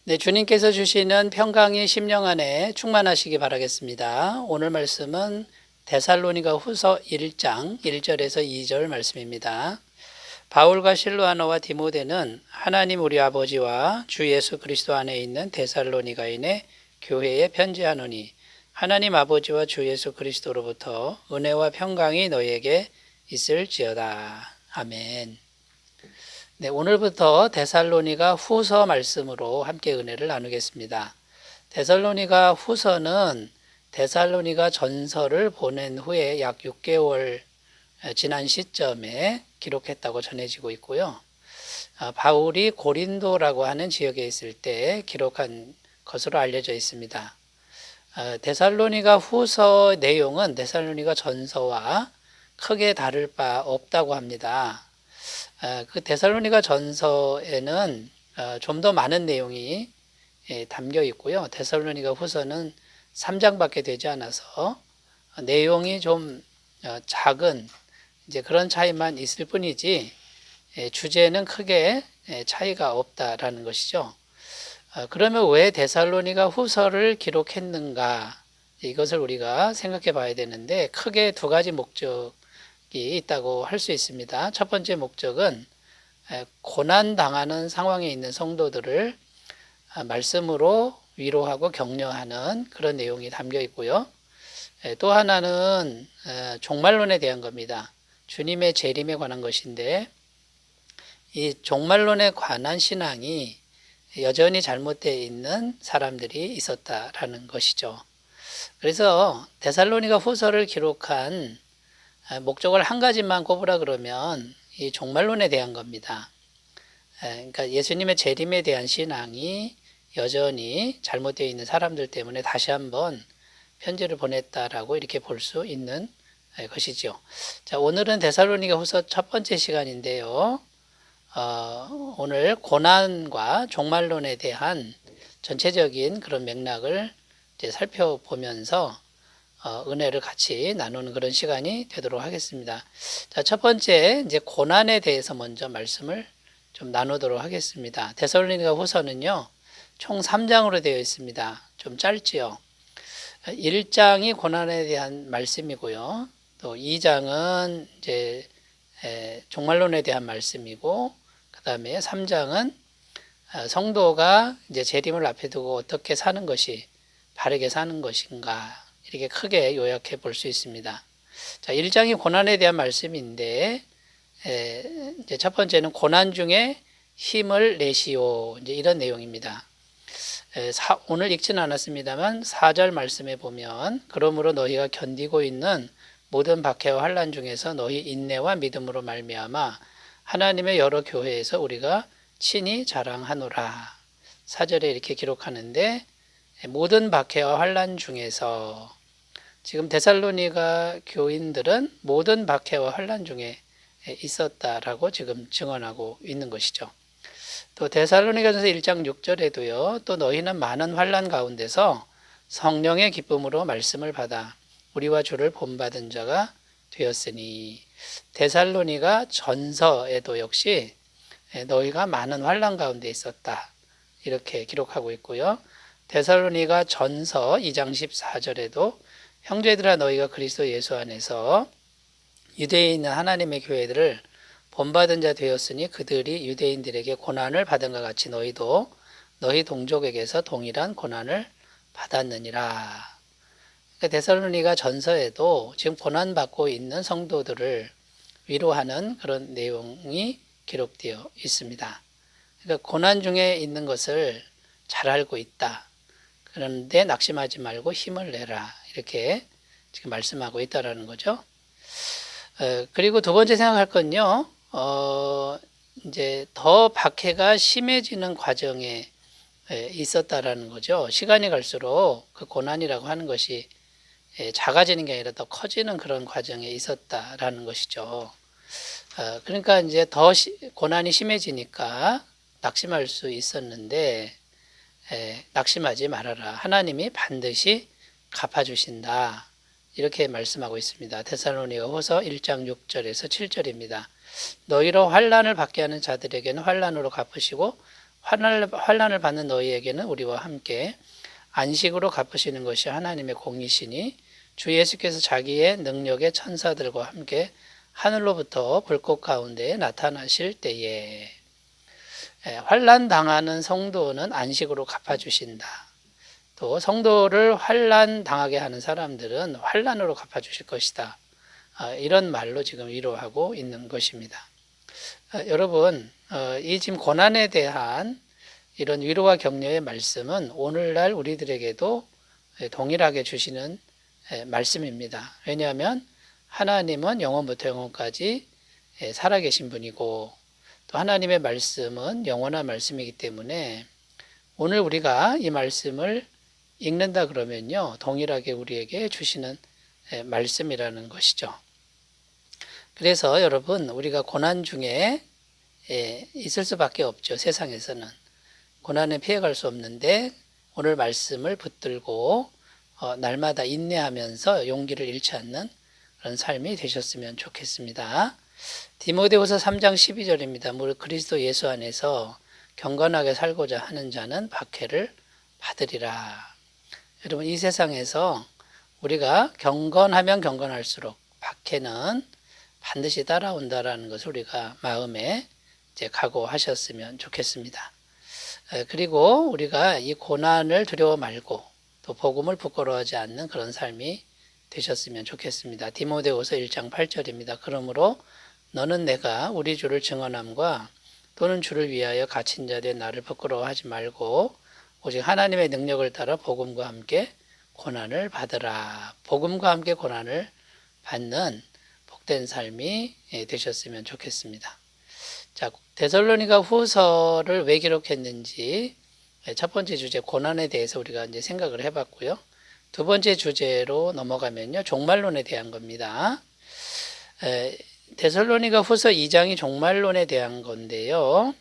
네, 주님께서 주시는 평강이 심령 안에 충만하시기 바라겠습니다. 오늘 말씀은 데살로니가 후서 1장 1절에서 2절 말씀입니다. 바울과 실로아노와 디모데는 하나님 우리 아버지와 주 예수 그리스도 안에 있는 데살로니가인의 교회에 편지하노니 하나님 아버지와 주 예수 그리스도로부터 은혜와 평강이 너희에게 있을지어다. 아멘. 네, 오늘부터 데살로니가 후서 말씀으로 함께 은혜를 나누겠습니다. 데살로니가 후서는 데살로니가 전서를 보낸 후에 약 6개월 지난 시점에 기록했다고 전해지고 있고요. 바울이 고린도라고 하는 지역에 있을 때 기록한 것으로 알려져 있습니다. 데살로니가 후서 내용은 데살로니가 전서와 크게 다를 바 없다고 합니다. 그 데살로니가 전서에는 좀 더 많은 내용이 담겨 있고요. 데살로니가 후서는 3장밖에 되지 않아서 내용이 좀 작은 이제 그런 차이만 있을 뿐이지 주제는 크게 차이가 없다라는 것이죠. 그러면 왜 데살로니가 후서를 기록했는가? 이것을 우리가 생각해 봐야 되는데 크게 두 가지 목적이 있다고 할 수 있습니다. 첫 번째 목적은 고난당하는 상황에 있는 성도들을 말씀으로 위로하고 격려하는 그런 내용이 담겨 있고요. 또 하나는 종말론에 대한 겁니다. 주님의 재림에 관한 것인데 이 종말론에 관한 신앙이 여전히 잘못되어 있는 사람들이 있었다라는 것이죠. 그래서 데살로니가 후서를 기록한 목적을 한 가지만 꼽으라 그러면 이 종말론에 대한 겁니다. 그러니까 예수님의 재림에 대한 신앙이 여전히 잘못되어 있는 사람들 때문에 다시 한번 편지를 보냈다라고 이렇게 볼 수 있는 것이죠. 자, 오늘은 데살로니가 후서 첫 번째 시간인데요. 오늘 고난과 종말론에 대한 전체적인 그런 맥락을 이제 살펴보면서 은혜를 같이 나누는 그런 시간이 되도록 하겠습니다. 자, 첫 번째 이제 고난에 대해서 먼저 말씀을 좀 나누도록 하겠습니다. 데살로니가 후서는요, 총 3장으로 되어 있습니다. 좀 짧지요. 1장이 고난에 대한 말씀이고요. 또 2장은 이제 종말론에 대한 말씀이고, 그 다음에 3장은 성도가 이제 재림을 앞에 두고 어떻게 사는 것이 바르게 사는 것인가, 이렇게 크게 요약해 볼 수 있습니다. 자, 1장이 고난에 대한 말씀인데, 이제 첫 번째는 고난 중에 힘을 내시오. 이제 이런 내용입니다. 오늘 읽지는 않았습니다만 4절 말씀에 보면 그러므로 너희가 견디고 있는 모든 박해와 환난 중에서 너희 인내와 믿음으로 말미암아 하나님의 여러 교회에서 우리가 친히 자랑하노라. 4절에 이렇게 기록하는데 모든 박해와 환난 중에서 지금 데살로니가 교인들은 모든 박해와 환난 중에 있었다라고 지금 증언하고 있는 것이죠. 또 데살로니가전서 1장 6절에도요. 또 너희는 많은 환난 가운데서 성령의 기쁨으로 말씀을 받아 우리와 주를 본받은 자가 되었으니 데살로니가 전서에도 역시 너희가 많은 환난 가운데 있었다. 이렇게 기록하고 있고요. 데살로니가 전서 2장 14절에도 형제들아 너희가 그리스도 예수 안에서 유대에 있는 하나님의 교회들을 본받은 자 되었으니 그들이 유대인들에게 고난을 받은 것 같이 너희도 너희 동족에게서 동일한 고난을 받았느니라. 그러니까 데살로니가 전서에도 지금 고난받고 있는 성도들을 위로하는 그런 내용이 기록되어 있습니다. 그러니까 고난 중에 있는 것을 잘 알고 있다. 그런데 낙심하지 말고 힘을 내라. 이렇게 지금 말씀하고 있다라는 거죠. 그리고 두 번째 생각할 건요, 이제 더 박해가 심해지는 과정에 있었다라는 거죠. 시간이 갈수록 그 고난이라고 하는 것이 작아지는 게 아니라 더 커지는 그런 과정에 있었다라는 것이죠. 그러니까 이제 더 고난이 심해지니까 낙심할 수 있었는데, 낙심하지 말아라. 하나님이 반드시 갚아주신다. 이렇게 말씀하고 있습니다. 데살로니가 후서 1장 6절에서 7절입니다. 너희로 환난을 받게 하는 자들에게는 환난으로 갚으시고 환난을 받는 너희에게는 우리와 함께 안식으로 갚으시는 것이 하나님의 공이시니 주 예수께서 자기의 능력의 천사들과 함께 하늘로부터 불꽃 가운데 나타나실 때에 환난 당하는 성도는 안식으로 갚아주신다. 또 성도를 환난 당하게 하는 사람들은 환난으로 갚아주실 것이다. 이런 말로 지금 위로하고 있는 것입니다. 여러분, 이 지금 고난에 대한 이런 위로와 격려의 말씀은 오늘날 우리들에게도 동일하게 주시는 말씀입니다. 왜냐하면 하나님은 영원부터 영원까지 살아계신 분이고 또 하나님의 말씀은 영원한 말씀이기 때문에 오늘 우리가 이 말씀을 읽는다 그러면요, 동일하게 우리에게 주시는 말씀이라는 것이죠. 그래서 여러분, 우리가 고난 중에 있을 수밖에 없죠. 세상에서는 고난에 피해갈 수 없는데 오늘 말씀을 붙들고 날마다 인내하면서 용기를 잃지 않는 그런 삶이 되셨으면 좋겠습니다. 디모데후서 3장 12절입니다. 무릇 그리스도 예수 안에서 경건하게 살고자 하는 자는 박해를 받으리라. 여러분, 이 세상에서 우리가 경건하면 경건할수록 박해는 반드시 따라온다라는 것을 우리가 마음에 이제 각오하셨으면 좋겠습니다. 그리고 우리가 이 고난을 두려워 말고 또 복음을 부끄러워하지 않는 그런 삶이 되셨으면 좋겠습니다. 디모데후서 1장 8절입니다. 그러므로 너는 내가 우리 주를 증언함과 또는 주를 위하여 갇힌 자 된 나를 부끄러워하지 말고 오직 하나님의 능력을 따라 복음과 함께 고난을 받으라. 복음과 함께 고난을 받는 복된 삶이 되셨으면 좋겠습니다. 자, 데살로니가 후서를 왜 기록했는지 첫 번째 주제 고난에 대해서 우리가 이제 생각을 해봤고요. 두 번째 주제로 넘어가면요, 종말론에 대한 겁니다. 데살로니가 후서 2장이 종말론에 대한 건데요.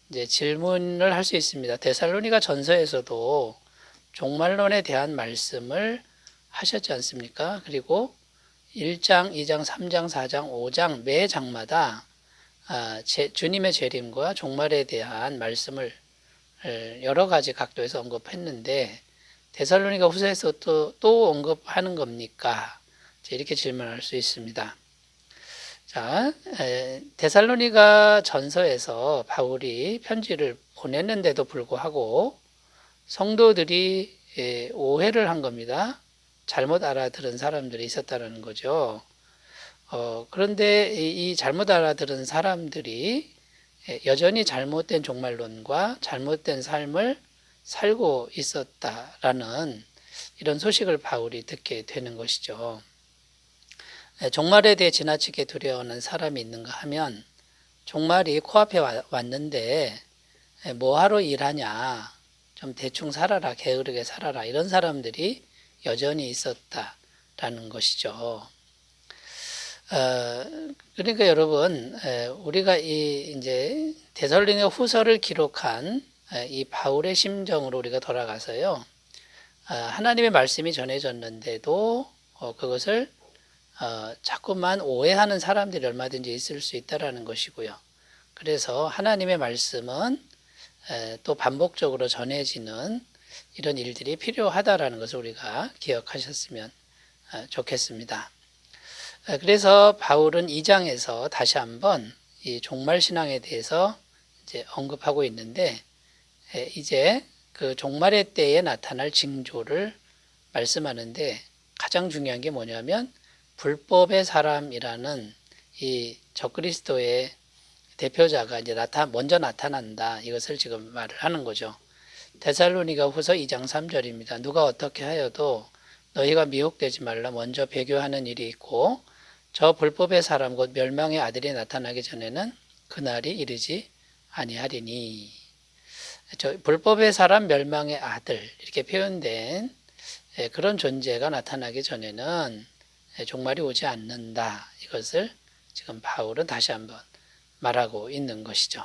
이제 질문을 할 수 있습니다. 데살로니가 전서에서도 종말론에 대한 말씀을 하셨지 않습니까? 그리고 1장, 2장, 3장, 4장, 5장 매 장마다 주님의 재림과 종말에 대한 말씀을 여러 가지 각도에서 언급했는데 데살로니가 후서에서 또 언급하는 겁니까? 이렇게 질문할 수 있습니다. 자, 데살로니가 전서에서 바울이 편지를 보냈는데도 불구하고 성도들이 오해를 한 겁니다. 잘못 알아들은 사람들이 있었다는 거죠. 그런데 이 잘못 알아들은 사람들이 여전히 잘못된 종말론과 잘못된 삶을 살고 있었다라는 이런 소식을 바울이 듣게 되는 것이죠. 종말에 대해 지나치게 두려워하는 사람이 있는가 하면 종말이 코앞에 왔는데 뭐하러 일하냐, 좀 대충 살아라, 게으르게 살아라, 이런 사람들이 여전히 있었다라는 것이죠. 그러니까 여러분, 우리가 이제 데살로니가 후서를 기록한 이 바울의 심정으로 우리가 돌아가서요, 하나님의 말씀이 전해졌는데도 그것을 자꾸만 오해하는 사람들이 얼마든지 있을 수 있다라는 것이고요. 그래서 하나님의 말씀은 또 반복적으로 전해지는 이런 일들이 필요하다라는 것을 우리가 기억하셨으면 좋겠습니다. 그래서 바울은 2장에서 다시 한번 이 종말 신앙에 대해서 이제 언급하고 있는데 이제 그 종말의 때에 나타날 징조를 말씀하는데 가장 중요한 게 뭐냐면 불법의 사람이라는 이 적그리스도의 대표자가 이제 먼저 나타난다. 이것을 지금 말을 하는 거죠. 데살로니가 후서 2장 3절입니다. 누가 어떻게 하여도 너희가 미혹되지 말라. 먼저 배교하는 일이 있고 저 불법의 사람 곧 멸망의 아들이 나타나기 전에는 그날이 이르지 아니하리니. 저 불법의 사람 멸망의 아들 이렇게 표현된 그런 존재가 나타나기 전에는 종말이 오지 않는다. 이것을 지금 바울은 다시 한번 말하고 있는 것이죠.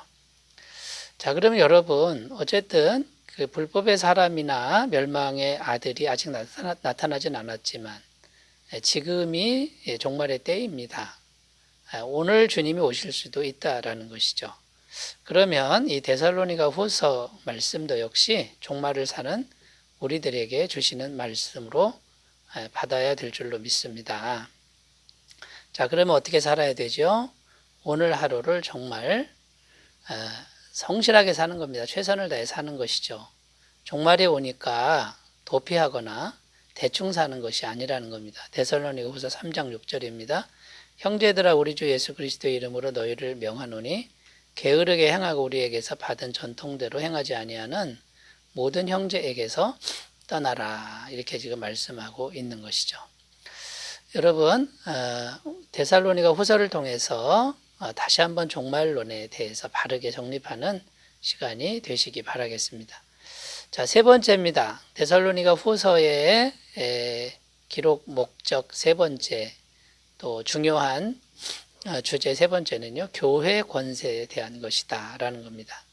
자, 그러면 여러분, 어쨌든 그 불법의 사람이나 멸망의 아들이 아직 나타나진 않았지만 지금이 종말의 때입니다. 오늘 주님이 오실 수도 있다라는 것이죠. 그러면 이 데살로니가 후서 말씀도 역시 종말을 사는 우리들에게 주시는 말씀으로 받아야 될 줄로 믿습니다. 자, 그러면 어떻게 살아야 되죠? 오늘 하루를 정말 성실하게 사는 겁니다. 최선을 다해 사는 것이죠. 종말이 오니까 도피하거나 대충 사는 것이 아니라는 겁니다. 데살로니가 후서 3장 6절입니다. 형제들아 우리 주 예수 그리스도의 이름으로 너희를 명하노니 게으르게 행하고 우리에게서 받은 전통대로 행하지 아니하는 모든 형제에게서 떠나라. 이렇게 지금 말씀하고 있는 것이죠. 여러분, 데살로니가 후서를 통해서 다시 한번 종말론에 대해서 바르게 정립하는 시간이 되시기 바라겠습니다. 자, 세 번째입니다. 데살로니가 후서의 기록 목적 세 번째, 또 중요한 주제 세 번째는요, 교회 권세에 대한 것이다 라는 겁니다.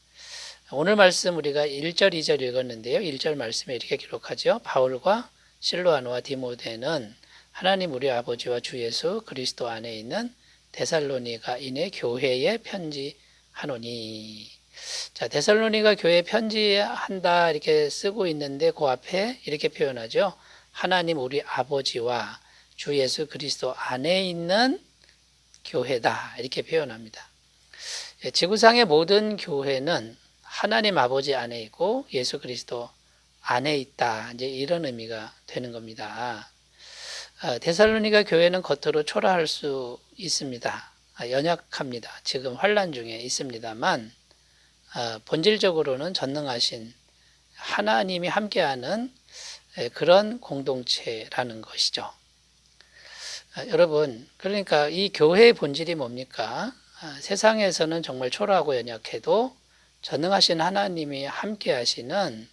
오늘 말씀 우리가 1절, 2절 읽었는데요. 1절 말씀에 이렇게 기록하죠. 바울과 실로아노와 디모데는 하나님 우리 아버지와 주 예수 그리스도 안에 있는 데살로니가인의 교회에 편지하노니. 자, 데살로니가 교회에 편지한다 이렇게 쓰고 있는데 그 앞에 이렇게 표현하죠. 하나님 우리 아버지와 주 예수 그리스도 안에 있는 교회다 이렇게 표현합니다. 지구상의 모든 교회는 하나님 아버지 안에 있고 예수 그리스도 안에 있다 이제 이런 의미가 되는 겁니다. 데살로니가 교회는 겉으로 초라할 수 있습니다. 연약합니다. 지금 환난 중에 있습니다만 본질적으로는 전능하신 하나님이 함께하는 그런 공동체라는 것이죠. 여러분, 그러니까 이 교회의 본질이 뭡니까? 세상에서는 정말 초라하고 연약해도 전능하신 하나님이 함께하시는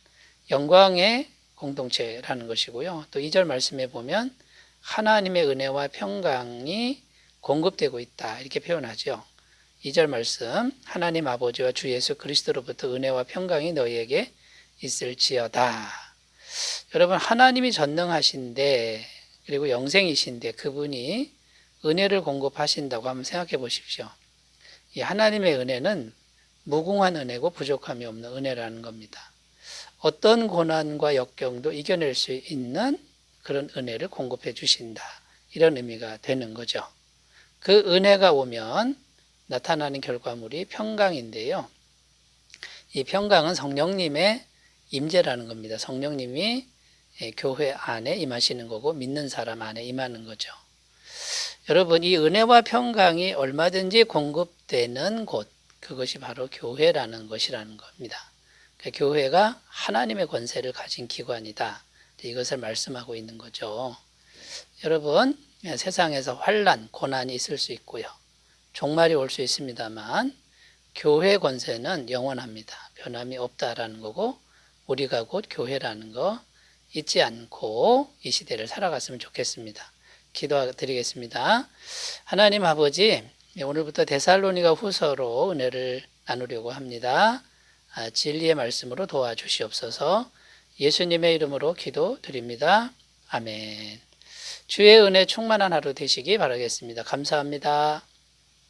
영광의 공동체라는 것이고요. 또 2절 말씀에 보면 하나님의 은혜와 평강이 공급되고 있다 이렇게 표현하죠. 2절 말씀 하나님 아버지와 주 예수 그리스도로부터 은혜와 평강이 너희에게 있을지어다. 여러분, 하나님이 전능하신데 그리고 영생이신데 그분이 은혜를 공급하신다고 한번 생각해 보십시오. 이 하나님의 은혜는 무궁한 은혜고 부족함이 없는 은혜라는 겁니다. 어떤 고난과 역경도 이겨낼 수 있는 그런 은혜를 공급해 주신다. 이런 의미가 되는 거죠. 그 은혜가 오면 나타나는 결과물이 평강인데요. 이 평강은 성령님의 임재라는 겁니다. 성령님이 교회 안에 임하시는 거고 믿는 사람 안에 임하는 거죠. 여러분, 이 은혜와 평강이 얼마든지 공급되는 곳, 그것이 바로 교회라는 것이라는 겁니다. 그러니까 교회가 하나님의 권세를 가진 기관이다. 이것을 말씀하고 있는 거죠. 여러분, 세상에서 환난, 고난이 있을 수 있고요. 종말이 올 수 있습니다만 교회 권세는 영원합니다. 변함이 없다라는 거고 우리가 곧 교회라는 거 잊지 않고 이 시대를 살아갔으면 좋겠습니다. 기도드리겠습니다. 하나님 아버지, 오늘부터 데살로니가 후서로 은혜를 나누려고 합니다. 진리의 말씀으로 도와주시옵소서. 예수님의 이름으로 기도드립니다. 아멘. 주의 은혜 충만한 하루 되시기 바라겠습니다. 감사합니다.